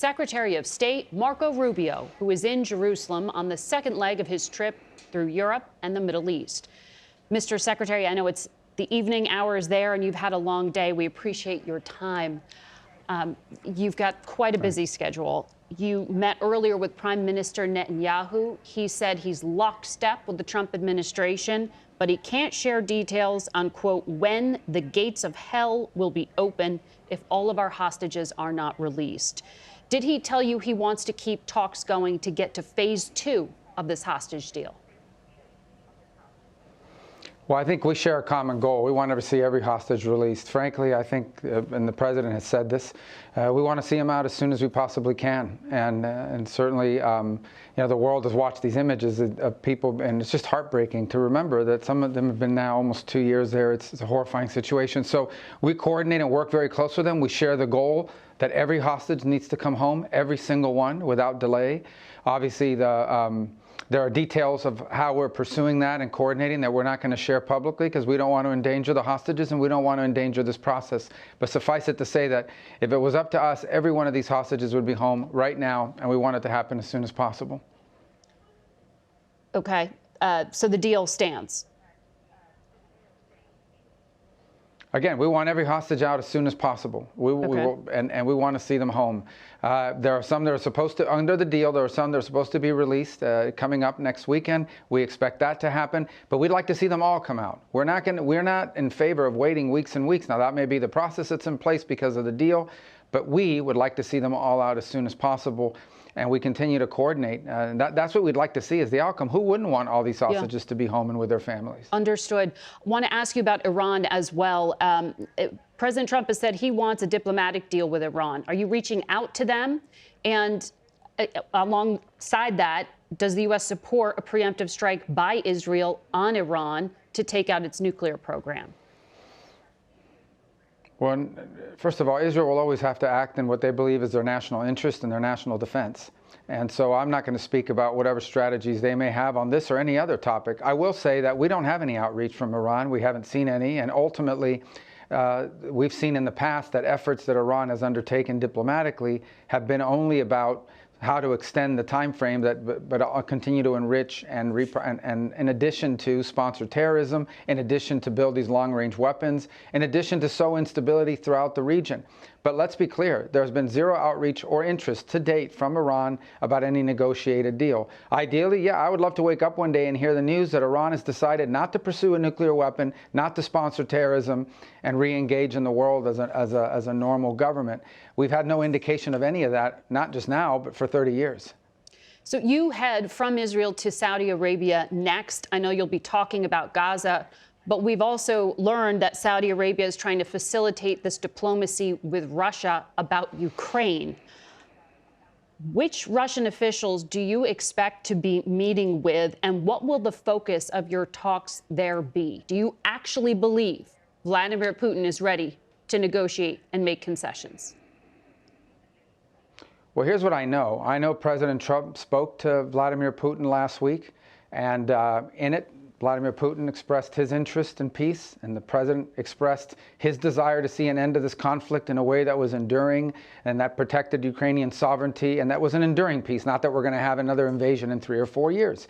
Secretary of State Marco Rubio, who is in Jerusalem on the second leg of his trip through Europe and the Middle East. Mr. Secretary, I know it's the evening hours there and you've had a long day. We appreciate your time. You've got quite a busy schedule. You met earlier with Prime Minister Netanyahu. He said he's lockstep with the Trump administration, but he can't share details on, quote, when the gates of hell will be open if all of our hostages are not released. Did he tell you he wants to keep talks going to get to phase 2 of this hostage deal? Well, I think we share a common goal. We want to see every hostage released. Frankly, I think, and the president has said this, we want to see them out as soon as we possibly can. And certainly, you know, the world has watched these images of people, and it's just heartbreaking to remember that some of them have been now almost 2 years there. It's a horrifying situation. So we coordinate and work very close with them. We share the goal that every hostage needs to come home, every single one, without delay. Obviously, there are details of how we're pursuing that and coordinating that we're not going to share publicly because we don't want to endanger the hostages and we don't want to endanger this process. But suffice it to say that if it was up to us, every one of these hostages would be home right now, and we want it to happen as soon as possible. Okay, so the deal stands. Again, we want every hostage out as soon as possible. And we want to see them home. There are some that are supposed to, under the deal, there are some that are supposed to be released coming up next weekend. We expect that to happen, but we'd like to see them all come out. We're not in favor of waiting weeks and weeks. Now, that may be the process that's in place because of the deal, but we would like to see them all out as soon as possible. And we continue to coordinate. And that's what we'd like to see is the outcome. Who wouldn't want all these hostages to be home and with their families? Understood. I want to ask you about Iran as well. President Trump has said he wants a diplomatic deal with Iran. Are you reaching out to them? And alongside that, does the U.S. support a preemptive strike by Israel on Iran to take out its nuclear program? Well, first of all, Israel will always have to act in what they believe is their national interest and their national defense. And so I'm not going to speak about whatever strategies they may have on this or any other topic. I will say that we don't have any outreach from Iran. We haven't seen any. And ultimately, we've seen in the past that efforts that Iran has undertaken diplomatically have been only about how to extend the time frame, but continue to enrich and in addition to sponsor terrorism, in addition to build these long-range weapons, in addition to sow instability throughout the region. But let's be clear, there's been zero outreach or interest to date from Iran about any negotiated deal. Ideally, yeah, I would love to wake up one day and hear the news that Iran has decided not to pursue a nuclear weapon, not to sponsor terrorism, and re-engage in the world as a normal government. We've had no indication of any of that, not just now, but for 30 years. So you head from Israel to Saudi Arabia next. I know you'll be talking about Gaza, but we've also learned that Saudi Arabia is trying to facilitate this diplomacy with Russia about Ukraine. Which Russian officials do you expect to be meeting with, and what will the focus of your talks there be? Do you actually believe Vladimir Putin is ready to negotiate and make concessions? Well, here's what I know. I know President Trump spoke to Vladimir Putin last week, and in it, Vladimir Putin expressed his interest in peace, and the president expressed his desire to see an end to this conflict in a way that was enduring and that protected Ukrainian sovereignty, and that was an enduring peace, not that we're going to have another invasion in 3 or 4 years.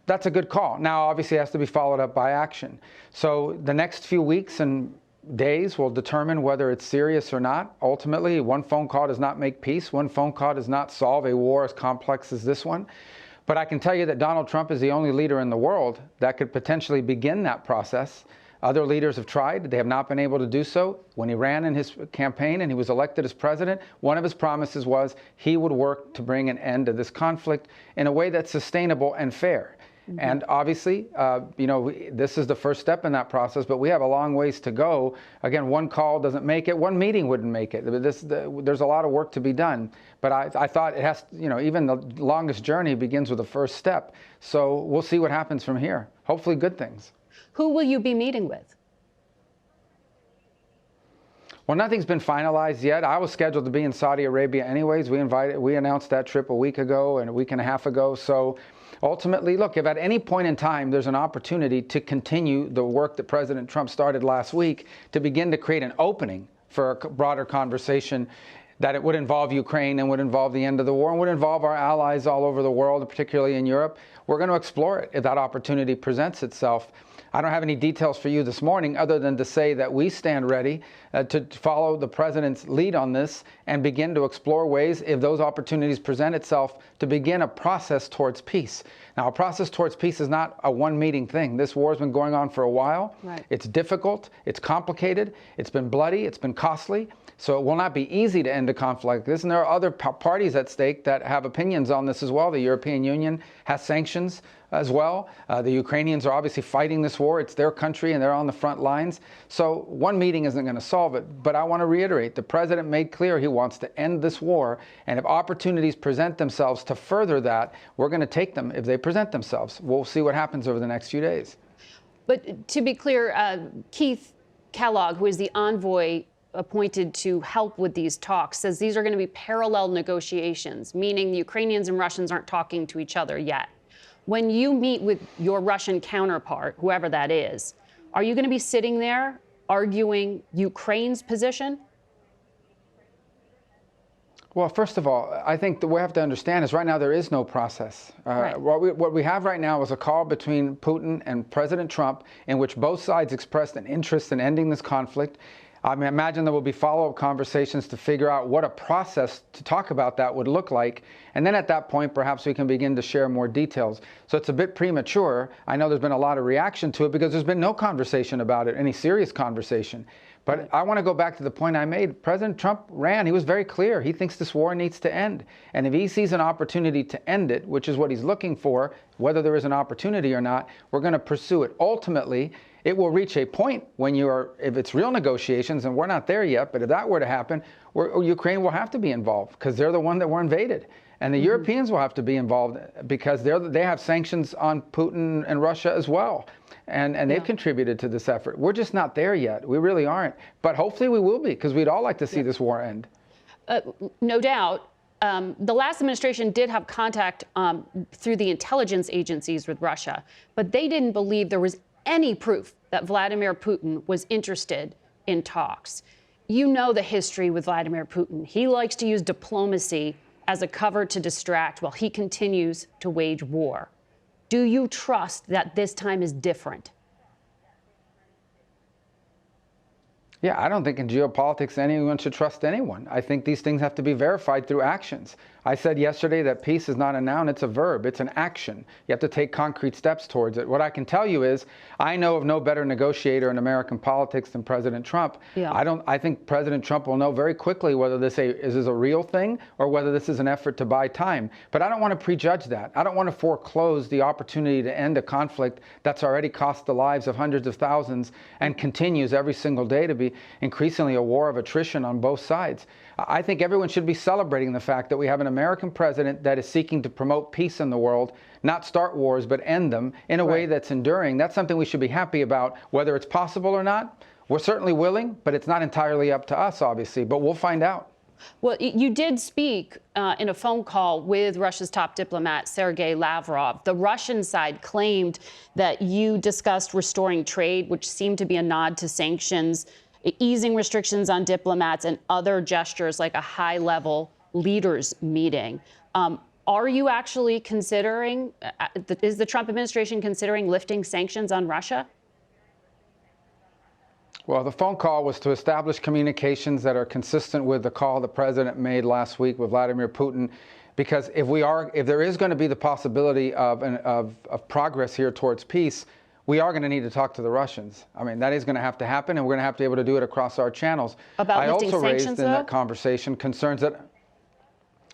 That's a good call. Now, obviously, it has to be followed up by action. So the next few weeks and days will determine whether it's serious or not. Ultimately, one phone call does not make peace. One phone call does not solve a war as complex as this one. But I can tell you that Donald Trump is the only leader in the world that could potentially begin that process. Other leaders have tried. They have not been able to do so. When he ran in his campaign and he was elected as president, one of his promises was he would work to bring an end to this conflict in a way that's sustainable and fair. Mm-hmm. And obviously, you know, this is the first step in that process, but we have a long ways to go. Again, one call doesn't make it. One meeting wouldn't make it. There's a lot of work to be done. But I thought it has, you know, even the longest journey begins with the first step. So we'll see what happens from here. Hopefully good things. Who will you be meeting with? Well, nothing's been finalized yet. I was scheduled to be in Saudi Arabia anyways. We announced that trip a week ago and a week and a half ago. So ultimately, look, if at any point in time there's an opportunity to continue the work that President Trump started last week to begin to create an opening for a broader conversation, that it would involve Ukraine and would involve the end of the war and would involve our allies all over the world, particularly in Europe. We're going to explore it if that opportunity presents itself. I don't have any details for you this morning other than to say that we stand ready to follow the president's lead on this and begin to explore ways, if those opportunities present itself, to begin a process towards peace. Now, a process towards peace is not a one-meeting thing. This war has been going on for a while. Right. It's difficult, it's complicated, it's been bloody, it's been costly. So it will not be easy to end a conflict like this. And there are other parties at stake that have opinions on this as well. The European Union has sanctions as well. The Ukrainians are obviously fighting this war. It's their country and they're on the front lines. So one meeting isn't going to solve it. But I want to reiterate, the president made clear he wants to end this war. And if opportunities present themselves to further that, we're going to take them if they present themselves. We'll see what happens over the next few days. But to be clear, Keith Kellogg, who is the envoy appointed to help with these talks, says these are going to be parallel negotiations, meaning the Ukrainians and Russians aren't talking to each other yet. When you meet with your Russian counterpart, whoever that is, are you going to be sitting there arguing Ukraine's position? Well, first of all, I think that we have to understand is right now there is no process. Right. What we have right now is a call between Putin and President Trump in which both sides expressed an interest in ending this conflict. I mean, imagine there will be follow-up conversations to figure out what a process to talk about that would look like. And then at that point, perhaps we can begin to share more details. So it's a bit premature. I know there's been a lot of reaction to it because there's been no conversation about it, any serious conversation. But I want to go back to the point I made. President Trump ran. He was very clear. He thinks this war needs to end. And if he sees an opportunity to end it, which is what he's looking for, whether there is an opportunity or not, we're going to pursue it. Ultimately, it will reach a point when if it's real negotiations, and we're not there yet, but if that were to happen, Ukraine will have to be involved because they're the one that were invaded. And the Europeans will have to be involved because they have sanctions on Putin and Russia as well. And they've contributed to this effort. We're just not there yet. We really aren't. But hopefully we will be, because we'd all like to see this war end. No doubt. The last administration did have contact through the intelligence agencies with Russia, but they didn't believe there was any proof that Vladimir Putin was interested in talks. You know the history with Vladimir Putin. He likes to use diplomacy as a cover to distract while he continues to wage war. Do you trust that this time is different? Yeah, I don't think in geopolitics anyone should trust anyone. I think these things have to be verified through actions. I said yesterday that peace is not a noun, it's a verb, it's an action. You have to take concrete steps towards it. What I can tell you is I know of no better negotiator in American politics than President Trump. Yeah. I think President Trump will know very quickly whether this is a real thing or whether this is an effort to buy time. But I don't want to prejudge that. I don't want to foreclose the opportunity to end a conflict that's already cost the lives of hundreds of thousands and continues every single day to be increasingly a war of attrition on both sides. I think everyone should be celebrating the fact that we have an American president that is seeking to promote peace in the world, not start wars, but end them in a way that's enduring. That's something we should be happy about, whether it's possible or not. We're certainly willing, but it's not entirely up to us, obviously, but we'll find out. Well, you did speak in a phone call with Russia's top diplomat, Sergei Lavrov. The Russian side claimed that you discussed restoring trade, which seemed to be a nod to sanctions, easing restrictions on diplomats, and other gestures like a high-level leaders meeting. Are you actually considering, is the Trump administration considering lifting sanctions on Russia? Well, the phone call was to establish communications that are consistent with the call the president made last week with Vladimir Putin. Because if there is going to be the possibility of progress here towards peace, we are going to need to talk to the Russians. I mean, that is going to have to happen, and we're going to have to be able to do it across our channels. About lifting sanctions, raised in though? that conversation concerns that.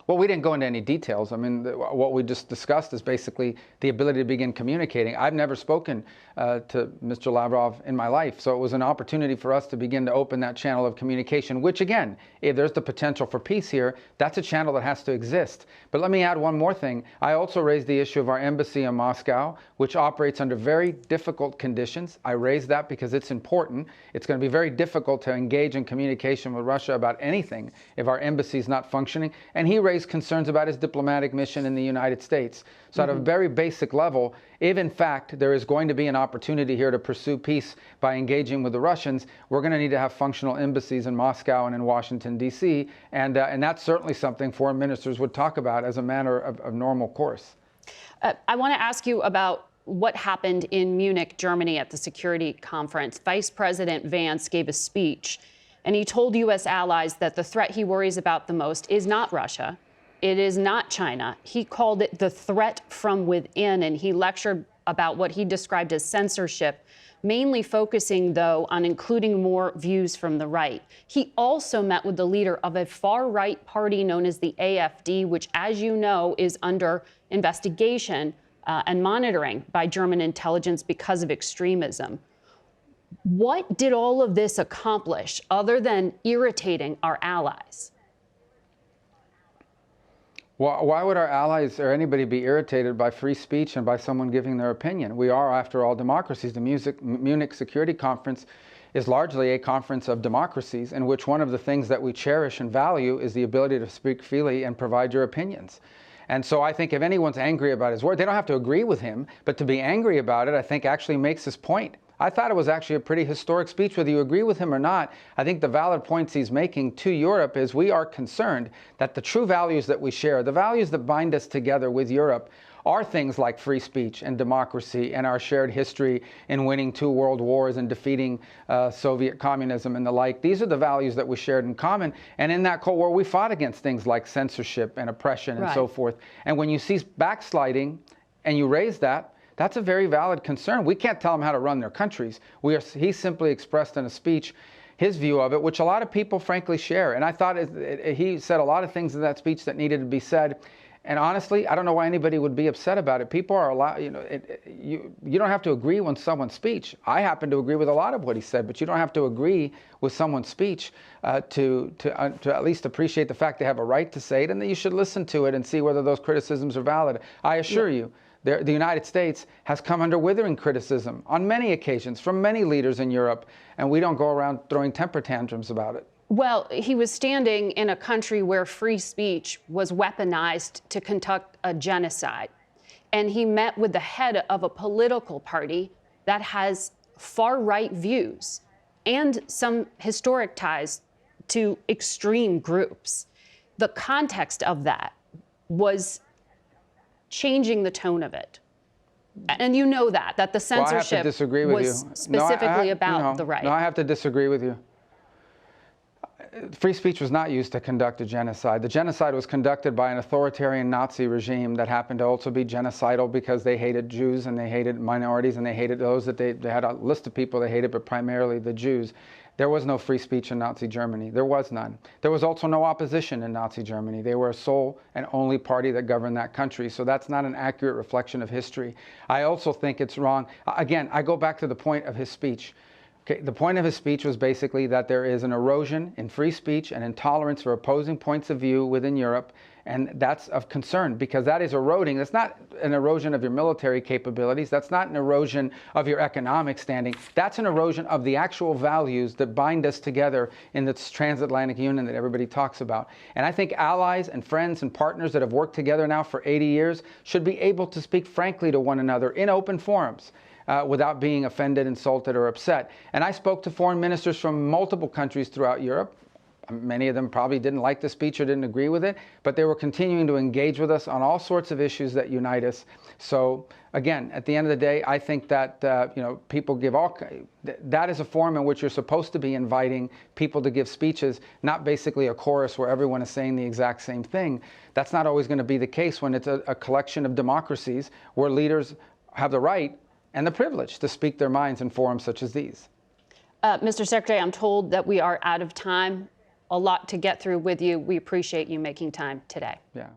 Well, we didn't go into any details. I mean, what we just discussed is basically the ability to begin communicating. I've never spoken to Mr. Lavrov in my life, so it was an opportunity for us to begin to open that channel of communication, which again, if there's the potential for peace here, that's a channel that has to exist. But let me add one more thing. I also raised the issue of our embassy in Moscow, which operates under very difficult conditions. I raised that because it's important. It's going to be very difficult to engage in communication with Russia about anything if our embassy is not functioning. And he raised raised concerns about his diplomatic mission in the United States. So at a very basic level, if in fact there is going to be an opportunity here to pursue peace by engaging with the Russians, we're going to need to have functional embassies in Moscow and in Washington, D.C., and that's certainly something foreign ministers would talk about as a matter of normal course. I want to ask you about what happened in Munich, Germany at the security conference. Vice President Vance gave a speech, and he told U.S. allies that the threat he worries about the most is not Russia. It is not China. He called it the threat from within, and he lectured about what he described as censorship, mainly focusing, though, on including more views from the right. He also met with the leader of a far-right party known as the AfD, which, as you know, is under investigation and monitoring by German intelligence because of extremism. What did all of this accomplish other than irritating our allies? Well, why would our allies or anybody be irritated by free speech and by someone giving their opinion? We are, after all, democracies. The Munich Security Conference is largely a conference of democracies in which one of the things that we cherish and value is the ability to speak freely and provide your opinions. And so I think if anyone's angry about his word, they don't have to agree with him, but to be angry about it, I think actually makes his point. I thought it was actually a pretty historic speech, whether you agree with him or not. I think the valid points he's making to Europe is we are concerned that the true values that we share, the values that bind us together with Europe, are things like free speech and democracy and our shared history in winning 2 world wars and defeating Soviet communism and the like. These are the values that we shared in common. And in that Cold War, we fought against things like censorship and oppression and so forth. And when you see backsliding and you raise that, that's a very valid concern. We can't tell them how to run their countries. He simply expressed in a speech his view of it, which a lot of people frankly share. And I thought he said a lot of things in that speech that needed to be said. And honestly, I don't know why anybody would be upset about it. People are allowed, you don't have to agree with someone's speech. I happen to agree with a lot of what he said, but you don't have to agree with someone's speech to at least appreciate the fact they have a right to say it, and that you should listen to it and see whether those criticisms are valid. I assure you, the United States has come under withering criticism on many occasions from many leaders in Europe, and we don't go around throwing temper tantrums about it. Well, he was standing in a country where free speech was weaponized to conduct a genocide. And he met with the head of a political party that has far-right views and some historic ties to extreme groups. The context of that was changing the tone of it. And you know that the censorship was specifically about the right. No, I have to disagree with you. Free speech was not used to conduct a genocide. The genocide was conducted by an authoritarian Nazi regime that happened to also be genocidal because they hated Jews and they hated minorities and they hated those that they had a list of people they hated, but primarily the Jews. There was no free speech in Nazi Germany. There was none. There was also no opposition in Nazi Germany. They were a sole and only party that governed that country. So that's not an accurate reflection of history. I also think it's wrong. Again, I go back to the point of his speech. Okay, the point of his speech was basically that there is an erosion in free speech and intolerance for opposing points of view within Europe, and that's of concern because that is eroding. That's not an erosion of your military capabilities. That's not an erosion of your economic standing. That's an erosion of the actual values that bind us together in this transatlantic union that everybody talks about. And I think allies and friends and partners that have worked together now for 80 years should be able to speak frankly to one another in open forums. Without being offended, insulted, or upset. And I spoke to foreign ministers from multiple countries throughout Europe. Many of them probably didn't like the speech or didn't agree with it, but they were continuing to engage with us on all sorts of issues that unite us. So again, at the end of the day, I think that people give that is a forum in which you're supposed to be inviting people to give speeches, not basically a chorus where everyone is saying the exact same thing. That's not always going to be the case when it's a collection of democracies where leaders have the right and the privilege to speak their minds in forums such as these. Mr. Secretary, I'm told that we are out of time. A lot to get through with you. We appreciate you making time today. Yeah.